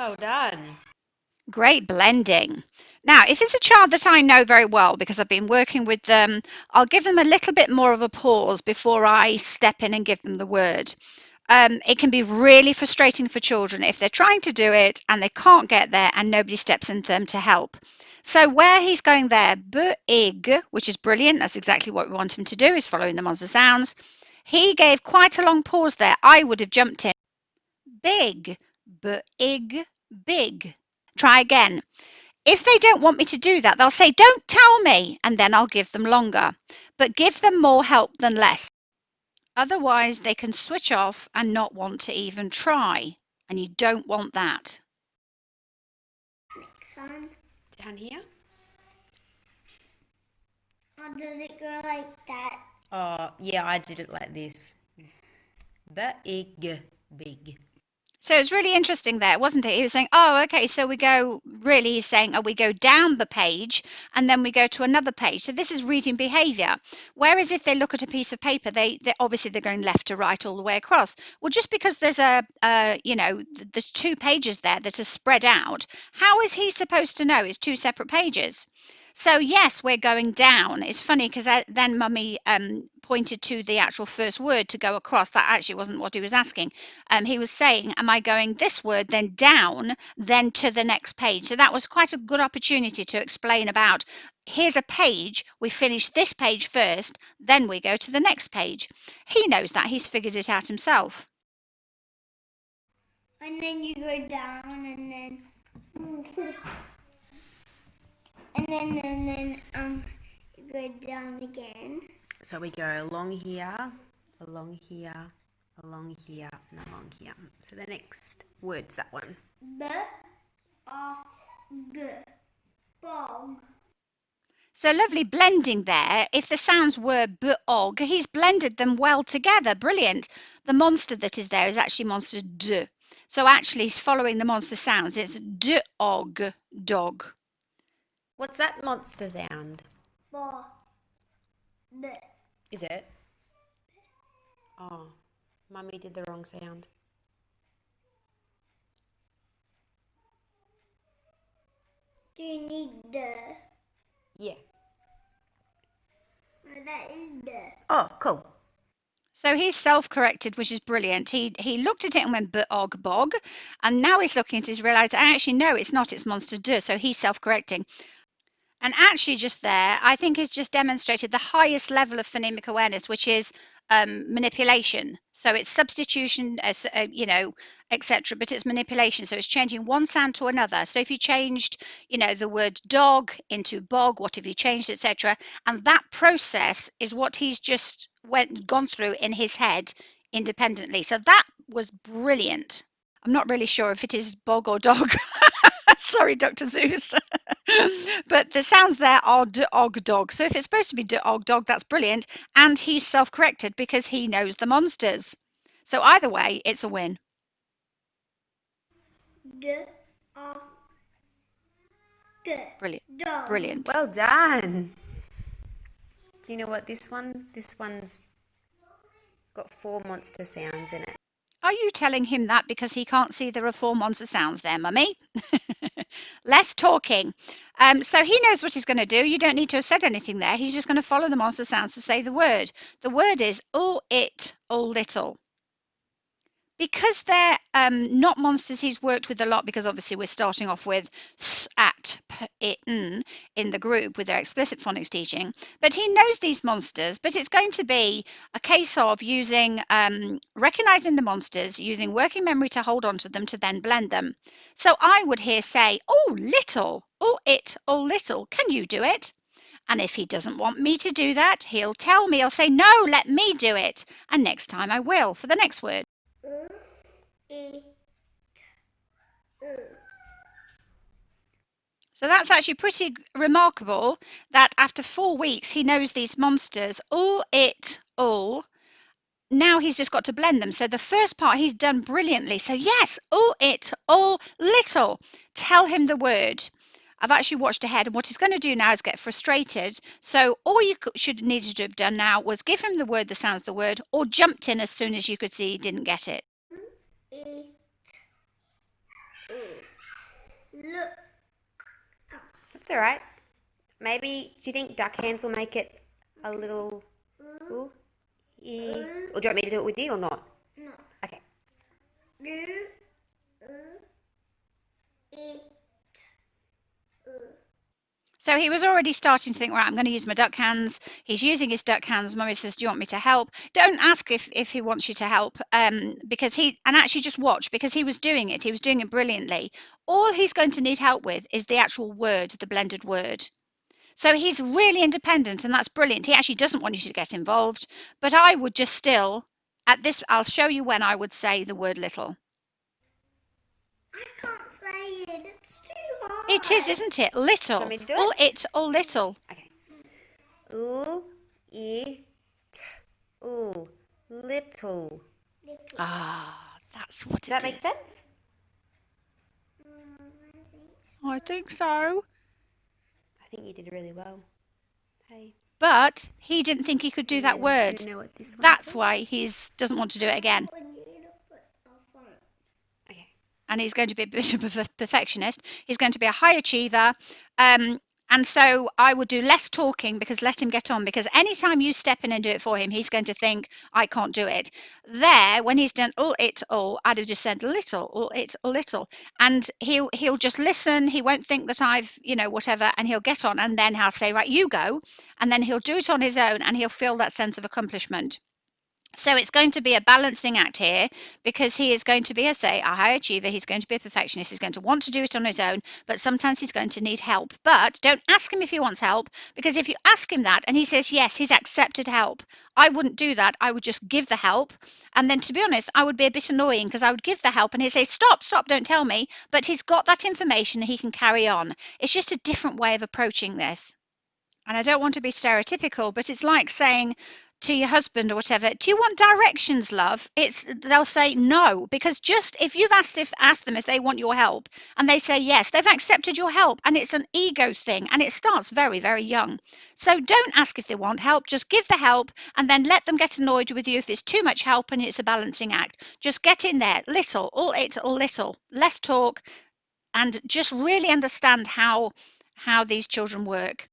Well done. Great blending. Now, if it's a child that I know very well because I've been working with them, I'll give them a little bit more of a pause before I step in and give them the word. It can be really frustrating for children if they're trying to do it and they can't get there and nobody steps into them to help. So where he's going there, big, which is brilliant, that's exactly what we want him to do, is following the monster sounds. He gave quite a long pause there. I would have jumped in. Big, big. Try again. If they don't want me to do that, they'll say, don't tell me, and then I'll give them longer. But give them more help than less. Otherwise, they can switch off and not want to even try, and you don't want that. Next one. Down here. Or does it go like that? Oh, yeah, I did it like this. Big. So it's really interesting there, wasn't it? He was saying, oh, okay, so we go, really, he's saying, oh, we go down the page and then we go to another page. So this is reading behavior. Whereas if they look at a piece of paper, they obviously they're going left to right all the way across. Well, just because there's there's 2 pages there that are spread out, how is he supposed to know it's 2 separate pages? So yes, we're going down. It's funny because then Mummy pointed to the actual first word to go across. That actually wasn't what he was asking. He was saying, am I going this word, then down, then to the next page? So that was quite a good opportunity to explain about, here's a page, we finish this page first, then we go to the next page. He knows that, he's figured it out himself. And then you go down and then you go down again. So we go along here, along here, along here, and along here. So the next word's that one. Bog. So lovely blending there. If the sounds were b-og, he's blended them well together. Brilliant. The monster that is there is actually monster d. So actually he's following the monster sounds. It's d-og, dog. What's that monster sound? Bo. B. Is it? Oh, Mummy did the wrong sound. Do you need the? Yeah. No, that is the. Oh, cool. So he's self-corrected, which is brilliant. He looked at it and went b-og, bog, and now he's looking at it, he's realised, actually, no, it's not, it's monster d. So he's self-correcting. And actually just there, I think has just demonstrated the highest level of phonemic awareness, which is manipulation. So it's substitution, etc. But it's manipulation. So it's changing one sound to another. So if you changed, the word dog into bog, what have you changed, etc. And that process is what he's just gone through in his head independently. So that was brilliant. I'm not really sure if it is bog or dog. Sorry, Dr. Zeus. But the sounds there are d-og dog. So if it's supposed to be d-og dog, that's brilliant. And he's self-corrected because he knows the monsters. So either way, it's a win. Brilliant. Dog. Brilliant. Well done. Do you know what this one's got 4 monster sounds in it. Are you telling him that because he can't see there are 4 monster sounds there, Mummy? Less talking. So he knows what he's going to do. You don't need to have said anything there. He's just going to follow the monster sounds to say the word. The word is oh, it, oh, little. Because they're not monsters he's worked with a lot, because obviously we're starting off with s, at, p, it, n in the group with their explicit phonics teaching, but he knows these monsters, but it's going to be a case of using, recognizing the monsters, using working memory to hold on to them to then blend them. So I would here say, oh, little, oh, it, oh, little, can you do it? And if he doesn't want me to do that, he'll tell me, I'll say, no, let me do it. And next time I will for the next word. So that's actually pretty remarkable that after 4 weeks he knows these monsters, all, it, all. Now he's just got to blend them. So the first part he's done brilliantly. So yes, all, it, all, little. Tell him the word. I've actually watched ahead, and what he's going to do now is get frustrated. So all you should need to have done now was give him the word that sounds the word, or jumped in as soon as you could see he didn't get it. Look. That's all right. Maybe, do you think duck hands will make it a little ooh, e? Or do you want me to do it with you or not? No. Okay. E. So he was already starting to think, right, I'm going to use my duck hands. He's using his duck hands. Mummy says, do you want me to help? Don't ask if he wants you to help, because and actually just watch, because he was doing it. He was doing it brilliantly. All he's going to need help with is the actual word, the blended word. So he's really independent, and that's brilliant. He actually doesn't want you to get involved, but I would just still, at this, I'll show you when I would say the word little. I can't say it. It's too hard. It is, isn't it? Little. want me to do All it? it, all little. Okay. Ooh, e, t, ooh, little. Little. Ah, that's what Does that it make is. sense? I think so. I think you did really well. Hey. But he didn't think he could do that And word. Do you know what this one That's says? why he doesn't want to do it again. Okay. And he's going to be a bit of a perfectionist. He's going to be a high achiever. And so I would do less talking, because let him get on, because anytime you step in and do it for him, he's going to think, I can't do it. There, when he's done all it all, I'd have just said little, all it, all little. And he'll just listen. He won't think that I've, whatever, and he'll get on. And then I'll say, right, you go. And then he'll do it on his own, and he'll feel that sense of accomplishment. So it's going to be a balancing act here, because he is going to be, a high achiever. He's going to be a perfectionist. He's going to want to do it on his own, but sometimes he's going to need help. But don't ask him if he wants help, because if you ask him that and he says yes, he's accepted help. I wouldn't do that. I would just give the help. And then, to be honest, I would be a bit annoying, because I would give the help and he'd say, stop, don't tell me. But he's got that information and he can carry on. It's just a different way of approaching this. And I don't want to be stereotypical, but it's like saying to your husband or whatever, do you want directions, love? They'll say no, because just if you've asked them if they want your help and they say yes, they've accepted your help, and it's an ego thing, and it starts very, very young. So don't ask if they want help, just give the help, and then let them get annoyed with you if it's too much help and it's a balancing act. Just get in there, little, all it, all little, less talk, and just really understand how these children work.